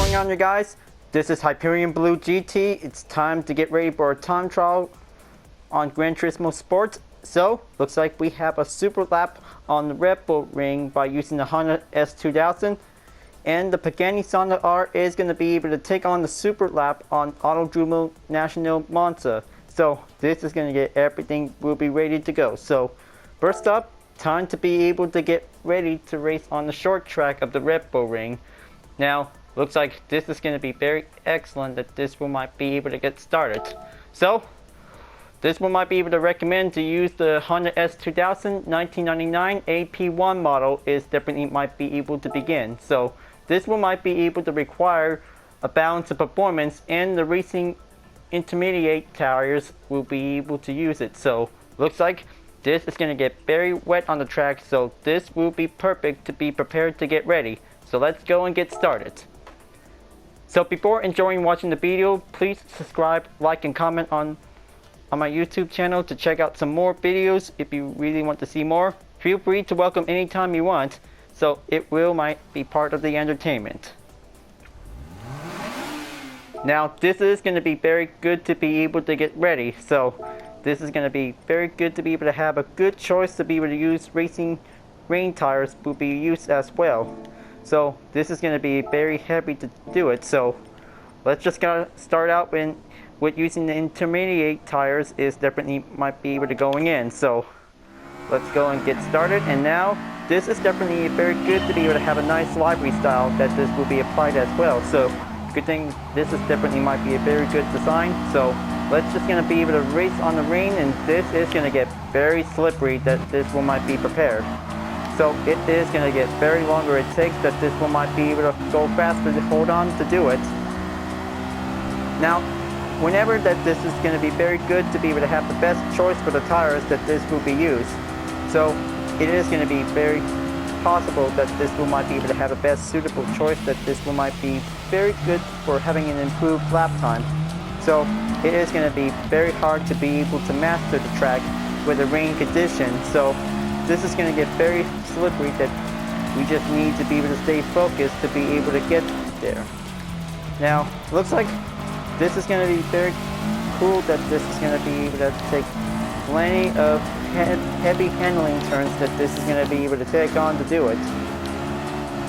going on, you guys? This is Hyperion-Blue-GT. It's time to get ready for a time trial on Gran Turismo Sport. So, looks like we have a super lap on the Red Bull ring by using the Honda S2000. And the Pagani Sonda R is going to be able to take on the super lap on Autodromo Nacional Monza. So, this is going to get everything will be ready to go. So, first up, time to be able to get ready to race on the short track of the Red Bull ring. Now, looks like this is going to be very excellent that this one might be able to get started. So, this one might be able to recommend to use the Honda S2000 1999 AP1 model is definitely might be able to begin. So, this one might be able to require a balance of performance, and the racing intermediate tires will be able to use it. So, looks like this is going to get very wet on the track, so this will be perfect to be prepared to get ready. So let's go and get started. So before enjoying watching the video, please subscribe, like, and comment on my YouTube channel to check out some more videos. If you really want to see more, feel free to welcome anytime you want, so it might be part of the entertainment. Now this is going to be very good to be able to get ready, so this is going to be very good to be able to have a good choice to be able to use racing rain tires will be used as well. So this is going to be very heavy to do it. So let's just start out with using the intermediate tires is definitely might be able to going in. So let's go and get started. And now this is definitely very good to be able to have a nice livery style that this will be applied as well. So good thing this is definitely might be a very good design. So let's just going to be able to race on the rain, and this is going to get very slippery that this one might be prepared. So it is going to get very longer it takes that this one might be able to go faster to hold on to do it. Now, whenever that this is going to be very good to be able to have the best choice for the tires that this will be used. So it is going to be very possible that this one might be able to have a best suitable choice that this one might be very good for having an improved lap time. So it is going to be very hard to be able to master the track with a rain condition. So this is going to get very slippery that we just need to be able to stay focused to be able to get there. Now, looks like this is going to be very cool that this is going to be able to take plenty of heavy handling turns that this is going to be able to take on to do it.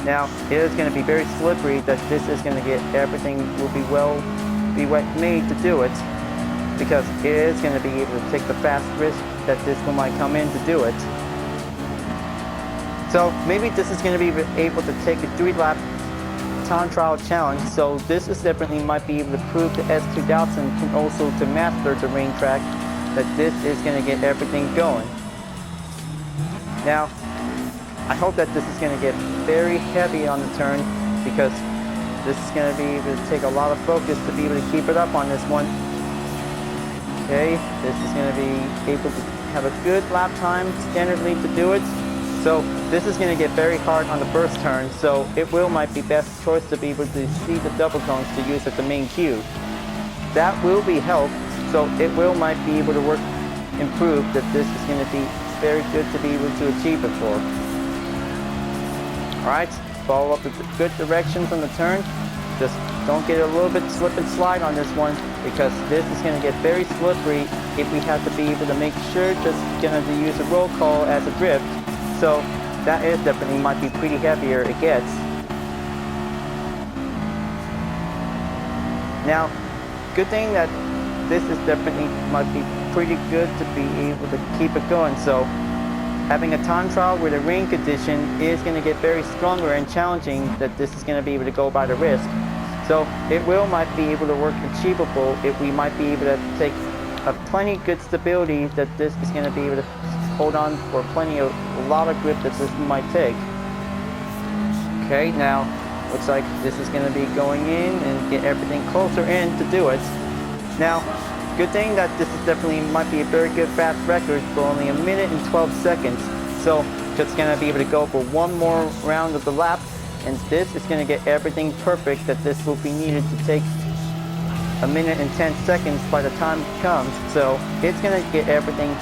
Now, it is going to be very slippery that this is going to get everything will be wet made to do it, because it is going to be able to take the fast risk that this one might come in to do it. So maybe this is going to be able to take a 3-lap time trial challenge. So this is definitely might be able to prove the S2000 can also to master the rain track, that this is going to get everything going. Now, I hope that this is going to get very heavy on the turn, because this is going to be able to take a lot of focus to be able to keep it up on this one. Okay, this is going to be able to have a good lap time standardly to do it. So this is going to get very hard on the first turn, so it might be best choice to be able to see the double cones to use at the main cue. That will be helped, so it might be able to work, improve that this is going to be very good to be able to achieve it for. Alright, follow up with the good directions on the turn. Just don't get a little bit slip and slide on this one, because this is going to get very slippery if we have to be able to make sure just going to use a roll call as a drift. So that is definitely might be pretty heavier it gets. Now, good thing that this is definitely might be pretty good to be able to keep it going. So having a time trial with a rain condition is going to get very stronger and challenging that this is going to be able to go by the risk. So it might be able to work achievable if we might be able to take a plenty good stability that this is going to be able to hold on for a lot of grip that this might take. Okay, now looks like this is going to be going in and get everything closer in to do it. Now, good thing that this is definitely might be a very good fast record for only 1 minute and 12 seconds. So just going to be able to go for one more round of the lap, and this is going to get everything perfect that this will be needed to take 1 minute and 10 seconds by the time it comes. So it's going to get everything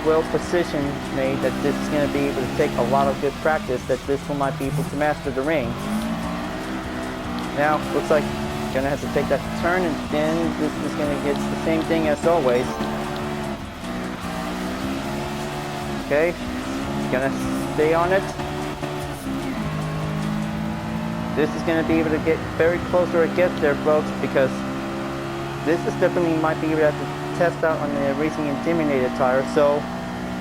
well precision made that this is going to be able to take a lot of good practice that this one might be able to master the ring. Now, looks like gonna have to take that turn, and then this is gonna get the same thing as always. Okay, gonna stay on it. This is gonna be able to get very close where it gets there, folks, because this is definitely might be able to have to test out on the Racing Intimidated tire. So,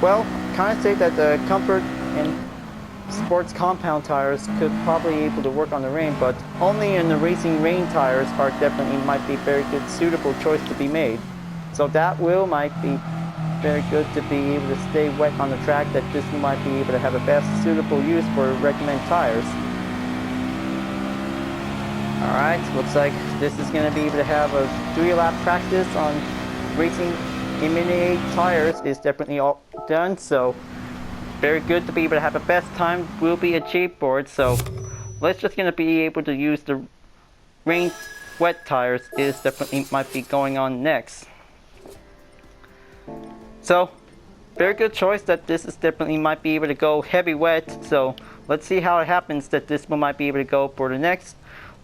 well, kind of say that the Comfort and Sports compound tires could probably be able to work on the rain, but only in the Racing Rain tires are definitely might be very good suitable choice to be made. So that might be very good to be able to stay wet on the track, that this might be able to have a best suitable use for recommended tires. Alright, looks like this is going to be able to have a 3-lap practice on Racing Intimidated tires is definitely all done, so very good to be able to have a best time will be achieved for it. So let's just gonna be able to use the rain wet tires is definitely might be going on next. So very good choice that this is definitely might be able to go heavy wet. So let's see how it happens that this one might be able to go for the next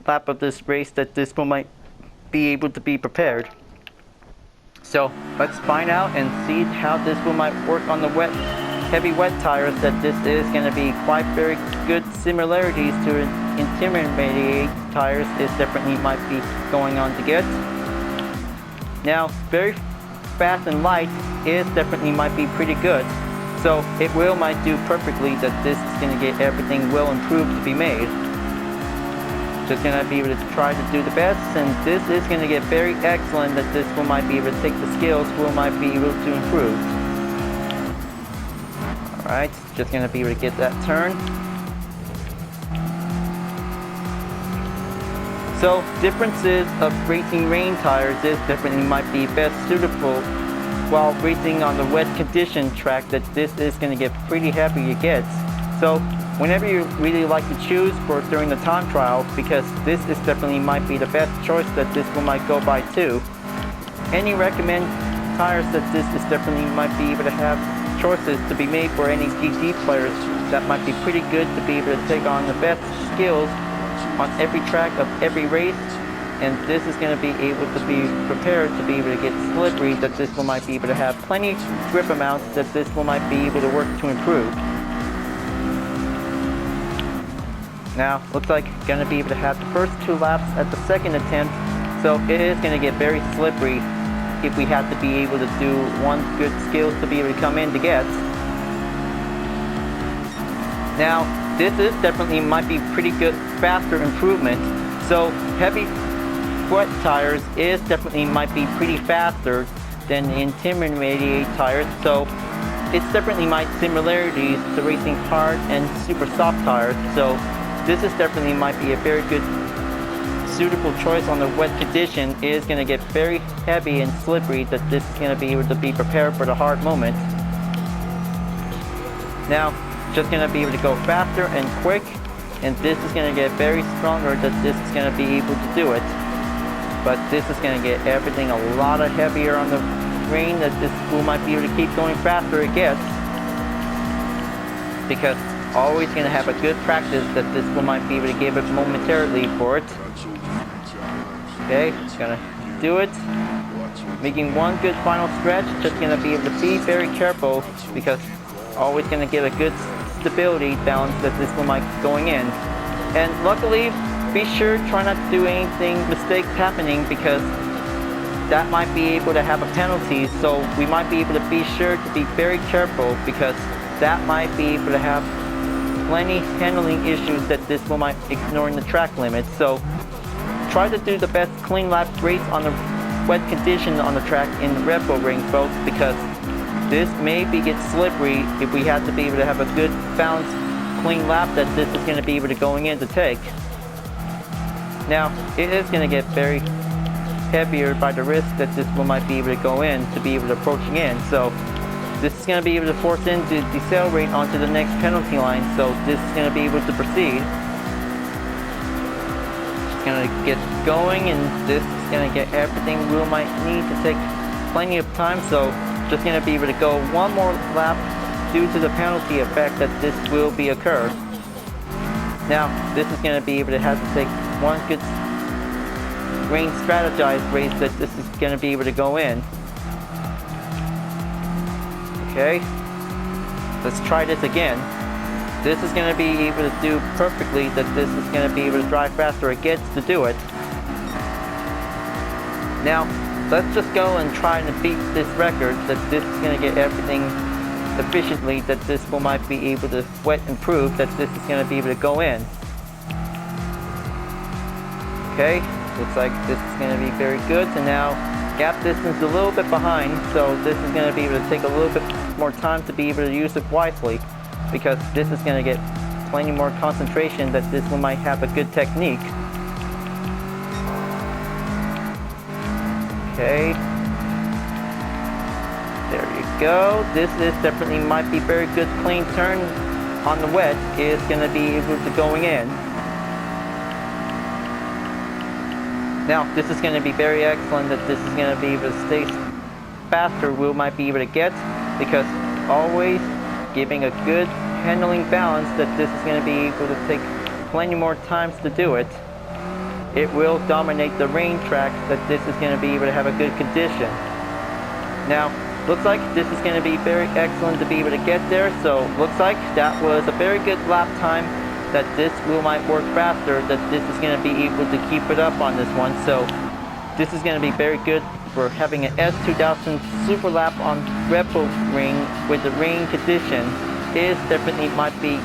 lap of this race, that this one might be able to be prepared. So let's find out and see how this one might work on the heavy wet tires, that this is going to be quite very good similarities to Intimidated tires is definitely might be going on to get. Now very fast and light is definitely might be pretty good, so it might do perfectly that this is going to get everything well improved to be made. Just going to be able to try to do the best, and this is going to get very excellent that this might be able to take the skills might be able to improve. Alright, just gonna be able to get that turn. So differences of racing rain tires is definitely might be best suitable while racing on the wet condition track, that this is gonna get pretty heavy to get. So whenever you really like to choose for during the time trial, because this is definitely might be the best choice that this one might go by too. Any recommend tires that this is definitely might be able to have choices to be made for any GT players that might be pretty good to be able to take on the best skills on every track of every race, and this is going to be able to be prepared to be able to get slippery, that this one might be able to have plenty grip amounts, that this one might be able to work to improve. Now looks like going to be able to have the first 2 laps at the second attempt, so it is going to get very slippery if we have to be able to do one good skills to be able to come in to get. Now this is definitely might be pretty good faster improvement, so heavy wet tires is definitely might be pretty faster than the Intimidated tires, so it's definitely might similarities to racing hard and super soft tires. So this is definitely might be a very good suitable choice on the wet condition, is going to get very heavy and slippery, that this is going to be able to be prepared for the hard moment. Now just going to be able to go faster and quick, and this is going to get very stronger, that this is going to be able to do it. But this is going to get everything a lot of heavier on the rain, that this school might be able to keep going faster it gets, because always going to have a good practice that this one might be able to give it momentarily for it. Okay, gonna do it. Making one good final stretch, just gonna be able to be very careful, because always gonna get a good stability balance that this one might going in. And luckily, be sure try not to do anything mistakes happening, because that might be able to have a penalty. So we might be able to be sure to be very careful, because that might be able to have plenty handling issues that this one might ignoring the track limits. So try to do the best clean lap race on the wet condition on the track in the Red Bull ring, folks, because this may get slippery if we have to be able to have a good balanced clean lap that this is going to be able to going in to take. Now it is going to get very heavier by the risk that this one might be able to go in to be able to approaching in. So this is going to be able to force in to decelerate onto the next penalty line, so this is going to be able to proceed. Just going to get going, and this is going to get everything we might need to take plenty of time, so just going to be able to go one more lap due to the penalty effect that this will be occur. Now this is going to be able to have to take one good rain strategized race that this is going to be able to go in. Okay, let's try this again. This is going to be able to do perfectly that this is going to be able to drive faster. It gets to do it. Now, let's just go and try to beat this record that this is going to get everything efficiently, that this will might be able to wet and prove that this is going to be able to go in. Okay, looks like this is going to be very good. So now, gap distance a little bit behind, so this is going to be able to take a little bit more time to be able to use it wisely, because this is going to get plenty more concentration that this one might have a good technique. Okay. There you go. This is definitely might be very good clean turn on the wet is going to be able to going in. Now this is going to be very excellent that this is going to be able to stay faster we might be able to get, because always giving a good handling balance that this is going to be able to take plenty more times to do it. It will dominate the rain tracks that this is going to be able to have a good condition. Now, looks like this is going to be very excellent to be able to get there, so looks like that was a very good lap time that this wheel might work faster, that this is going to be able to keep it up on this one. So this is going to be very good for having an S2000 super lap on Red Bull ring with the rain condition. Is definitely might be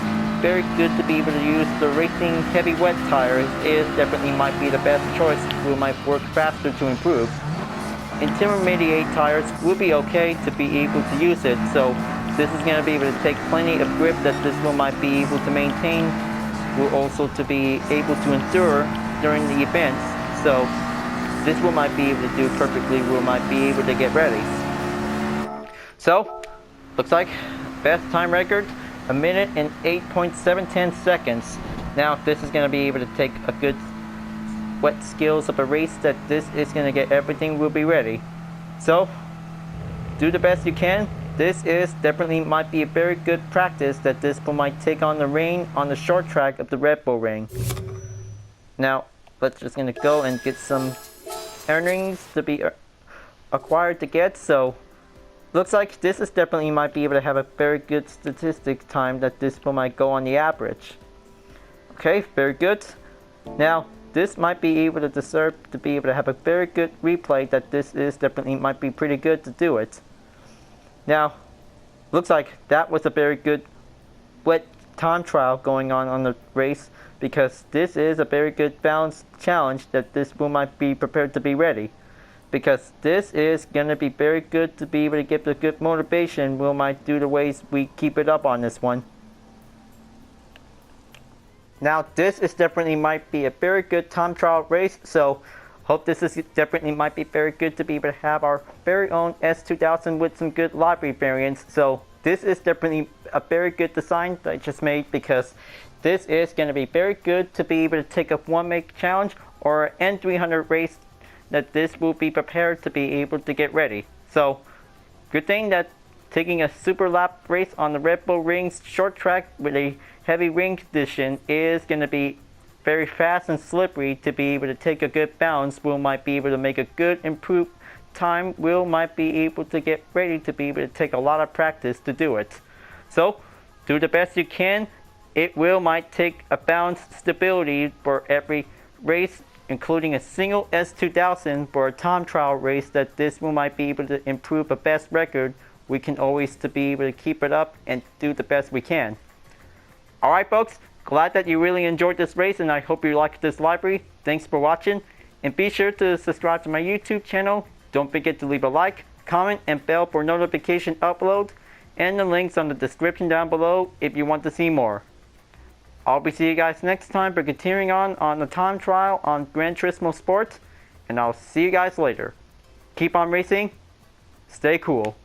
very good to be able to use the racing heavy wet tires. Is definitely might be the best choice. Will might work faster to improve. Intermediate tires will be okay to be able to use it. So this is going to be able to take plenty of grip that this will might be able to maintain. Will also to be able to endure during the events. So this will might be able to do perfectly. Will might be able to get ready. So looks like best time record, 1 minute and 8.710 seconds. Now this is going to be able to take a good wet skills of a race that this is going to get everything will be ready. So do the best you can. This is definitely might be a very good practice that this will might take on the rain on the short track of the Red Bull ring. Now let's just going to go and get some earnings to be acquired to get. So looks like this is definitely might be able to have a very good statistic time that this will might go on the average. Okay, very good. Now this might be able to deserve to be able to have a very good replay that this is definitely might be pretty good to do it. Now looks like that was a very good wet time trial going on the race, because this is a very good balanced challenge that this will might be prepared to be ready. Because this is going to be very good to be able to get the good motivation. We might do the ways we keep it up on this one. Now this is definitely might be a very good time trial race, so hope this is definitely might be very good to be able to have our very own S2000 with some good library variants. So this is definitely a very good design that I just made, because this is going to be very good to be able to take a one make challenge or an N300 race that this will be prepared to be able to get ready. So good thing that taking a super lap race on the Red Bull rings short track with a heavy rain condition is going to be very fast and slippery to be able to take a good balance. Will might be able to make a good improved time. Will might be able to get ready to be able to take a lot of practice to do it. So do the best you can. It will might take a balanced stability for every race, including a single S2000 for a time trial race that this will might be able to improve a best record. We can always to be able to keep it up and do the best we can. Alright folks, glad that you really enjoyed this race, and I hope you liked this library. Thanks for watching, and be sure to subscribe to my YouTube channel. Don't forget to leave a like, comment, and bell for notification upload, and the links on the description down below if you want to see more. I'll be seeing you guys next time for continuing on the time trial on Gran Turismo Sport, and I'll see you guys later. Keep on racing, stay cool.